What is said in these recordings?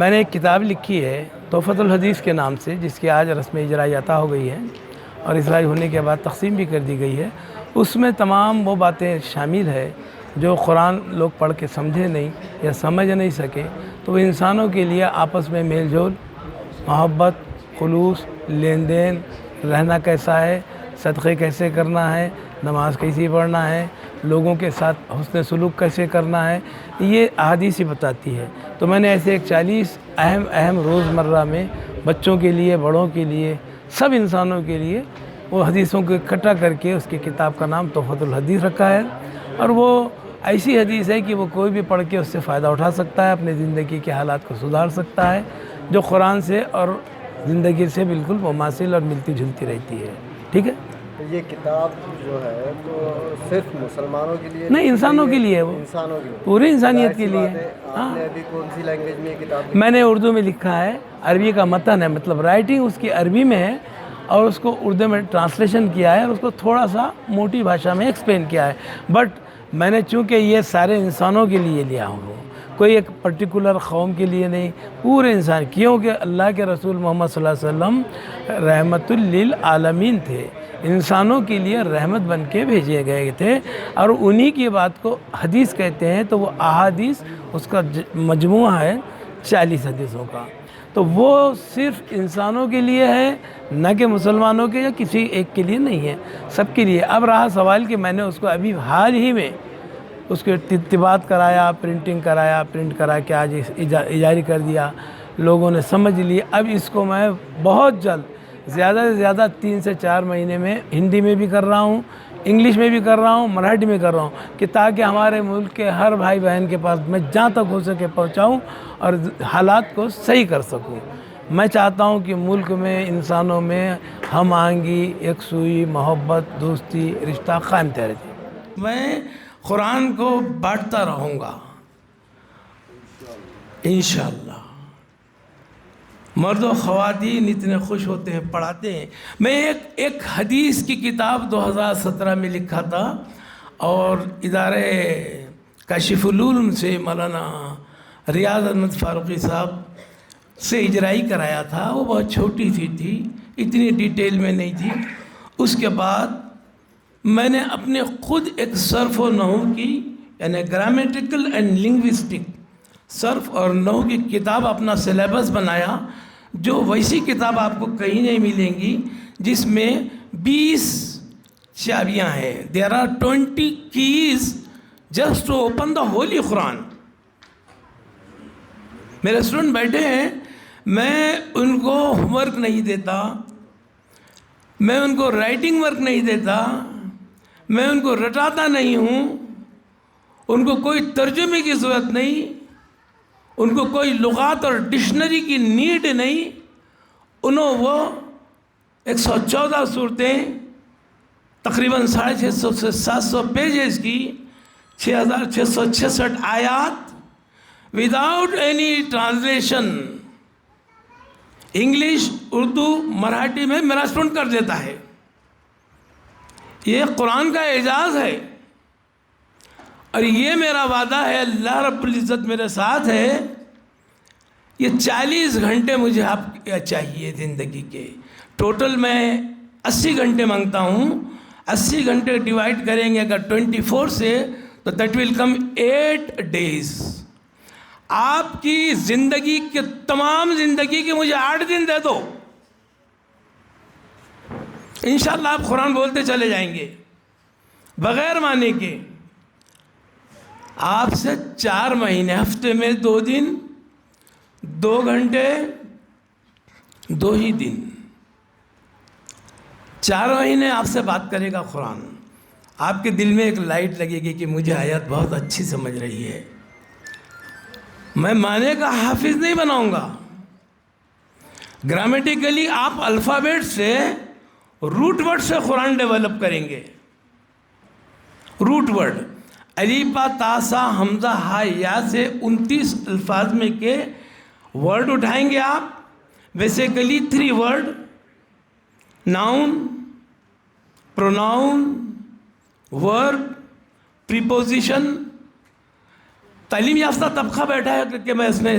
میں نے ایک کتاب لکھی ہے تحفۃ الحدیث کے نام سے، جس کی آج رسم اجرائی عطا ہو گئی ہے اور اجرائی ہونے کے بعد تقسیم بھی کر دی گئی ہے۔ اس میں تمام وہ باتیں شامل ہے جو قرآن لوگ پڑھ کے سمجھے نہیں یا سمجھ نہیں سکے، تو وہ انسانوں کے لیے آپس میں میل جول، محبت، خلوص، لین دین، رہنا کیسا ہے، صدقے کیسے کرنا ہے، نماز کیسی پڑھنا ہے، لوگوں کے ساتھ حسن سلوک کیسے کرنا ہے، یہ احادیث ہی بتاتی ہے۔ تو میں نے ایسے ایک 40 اہم روزمرہ میں بچوں کے لیے، بڑوں کے لیے، سب انسانوں کے لیے وہ حدیثوں کو اکٹھا کر کے اس کی کتاب کا نام تحفۃ الحدیث رکھا ہے۔ اور وہ ایسی حدیث ہے کہ وہ کوئی بھی پڑھ کے اس سے فائدہ اٹھا سکتا ہے، اپنے زندگی کے حالات کو سدھار سکتا ہے، جو قرآن سے اور زندگی سے بالکل مماثل اور ملتی جلتی رہتی ہے۔ ٹھیک ہے؟ یہ کتاب جو ہے تو صرف مسلمانوں کے لیے نہیں، انسانوں کے لیے ہے، وہ انسانوں کے لیے، پوری انسانیت کے لیے۔ آپ نے ابھی کون سی لینگویج میں یہ کتاب لکھی؟ میں نے اردو میں لکھا ہے، عربی کا متن ہے، مطلب رائٹنگ اس کی عربی میں ہے اور اس کو اردو میں ٹرانسلیشن کیا ہے اور اس کو تھوڑا سا موٹی بھاشا میں ایکسپلین کیا ہے۔ بٹ میں نے چونکہ یہ سارے انسانوں کے لیے لیا ہوں، کوئی ایک پرٹیکولر قوم کے لیے نہیں، پورے انسان، کیونکہ اللہ کے رسول محمد صلی اللہ علیہ وسلم رحمت للعالمین تھے، انسانوں کے لیے رحمت بن کے بھیجے گئے تھے، اور انہی کی بات کو حدیث کہتے ہیں۔ تو وہ احادیث اس کا مجموعہ ہے 40 حدیثوں کا، تو وہ صرف انسانوں کے لیے ہے، نہ کہ مسلمانوں کے یا کسی ایک کے لیے نہیں ہے، سب کے لیے۔ اب رہا سوال کہ میں نے اس کو ابھی حال ہی میں اس کے ترتیبات کرایا، پرنٹ کرا کے آج جاری کر دیا، لوگوں نے سمجھ لی۔ اب اس کو میں بہت جلد، زیادہ سے زیادہ 3 سے 4 مہینے میں ہندی میں بھی کر رہا ہوں، انگلش میں بھی کر رہا ہوں، مراٹھی میں کر رہا ہوں، کہ تاکہ ہمارے ملک کے ہر بھائی بہن کے پاس میں جہاں تک ہو سکے پہنچاؤں اور حالات کو صحیح کر سکوں۔ میں چاہتا ہوں کہ ملک میں، انسانوں میں ہم آہنگی، یکسوئی، محبت، دوستی، رشتہ قائم رہے۔ میں قرآن کو بانٹتا رہوں گا انشاءاللہ۔ مرد و خواتین اتنے خوش ہوتے ہیں، پڑھاتے ہیں۔ میں ایک حدیث کی کتاب 2017 میں لکھا تھا اور ادارے کاشف العلوم سے مولانا ریاض احمد فاروقی صاحب سے اجرائی کرایا تھا۔ وہ بہت چھوٹی سی تھی، اتنی ڈیٹیل میں نہیں تھی۔ اس کے بعد میں نے اپنے خود ایک صرف و نحو کی، یعنی گرامیٹیکل اینڈ لنگوسٹک، صرف اور نحو کی کتاب اپنا سلیبس بنایا، جو ویسی کتاب آپ کو کہیں نہیں ملیں گی، جس میں 20 چابیاں ہیں۔ There are 20 keys just to open the Holy Quran۔ میرے اسٹوڈنٹ بیٹھے ہیں، میں ان کو ہوم ورک نہیں دیتا، میں ان کو رائٹنگ ورک نہیں دیتا، میں ان کو رٹاتا نہیں ہوں، ان کو کوئی ترجمے کی ضرورت نہیں، ان کو کوئی لغات اور ڈکشنری کی نیڈ نہیں۔ وہ 114 صورتیں، تقریباً 650 سے 700 پیجز کی، 6666 آیات، without any translation, English, Urdu, Marathi میں میرا اسٹوڈنٹ کر دیتا ہے۔ یہ قرآن کا اعجاز ہے، اور یہ میرا وعدہ ہے، اللہ رب العزت میرے ساتھ ہے۔ یہ 40 گھنٹے مجھے آپ چاہیے زندگی کے، ٹوٹل میں 80 گھنٹے مانگتا ہوں۔ 80 گھنٹے ڈیوائڈ کریں گے اگر 24 سے، تو دیٹ ول کم 8 days۔ آپ کی زندگی کے، تمام زندگی کے مجھے 8 دن دے دو، انشاءاللہ آپ قرآن بولتے چلے جائیں گے بغیر معنی کے۔ آپ سے 4 مہینے، ہفتے میں 2 دن، 2 گھنٹے، 2 ہی دن، 4 مہینے آپ سے بات کرے گا قرآن۔ آپ کے دل میں ایک لائٹ لگے گی کہ مجھے آیت بہت اچھی سمجھ رہی ہے۔ میں معنی کا حافظ نہیں بناؤں گا، گرامیٹیکلی آپ الفابیٹ سے، روٹ ورڈ سے قرآن ڈیولپ کریں گے۔ روٹ ورڈ، الف با تا سا حمزہ ہا یا سے 29 الفاظ میں کے ورڈ اٹھائیں گے آپ۔ بیسیکلی 3 ورڈ، ناؤن، پروناؤن، ورب، پریپوزیشن۔ تعلیم یافتہ طبقہ بیٹھا ہے کہ میں اس میں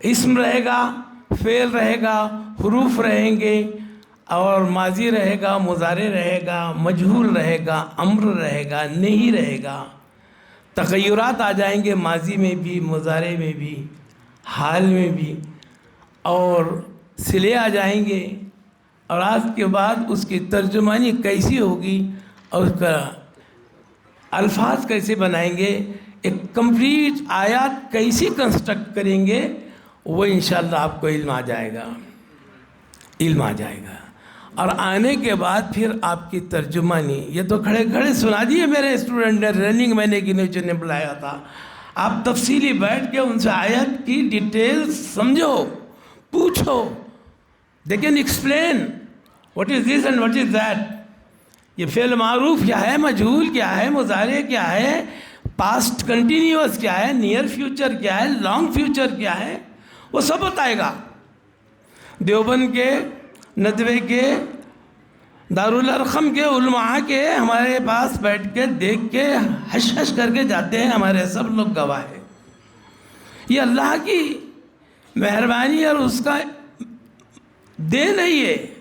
اسم رہے گا، فعل رہے گا، حروف رہیں گے، اور ماضی رہے گا، مضارع رہے گا، مجہول رہے گا، امر رہے گا، نہیں رہے گا۔ تغیرات آ جائیں گے ماضی میں بھی، مضارع میں بھی، حال میں بھی، اور صلے آ جائیں گے، اور آج کے بعد اس کی ترجمانی کیسی ہوگی اور اس کا الفاظ کیسے بنائیں گے، ایک کمپلیٹ آیات کیسی کنسٹرکٹ کریں گے، وہ انشاءاللہ آپ کو علم آ جائے گا، علم آ جائے گا۔ اور آنے کے بعد پھر آپ کی ترجمانی، یہ تو کھڑے کھڑے سنا دیے میرے اسٹوڈنٹ نے، رننگ میں نے گنے نے بلایا تھا، آپ تفصیلی بیٹھ کے ان سے آیت کی ڈیٹیل سمجھو، پوچھو، they can explain what is this and what is that۔ یہ فعل معروف کیا ہے، مجہول کیا ہے، مضارع کیا ہے، پاسٹ کنٹینیوس کیا ہے، نیئر فیوچر کیا ہے، لانگ فیوچر کیا ہے، وہ سب بتائے گا۔ دیوبند کے، ندوے کے، دارالارقم کے علماء کے ہمارے پاس بیٹھ کے دیکھ کے ہش ہش کر کے جاتے ہیں، ہمارے سب لوگ گواہ ہیں۔ یہ اللہ کی مہربانی اور اس کا دین ہے یہ۔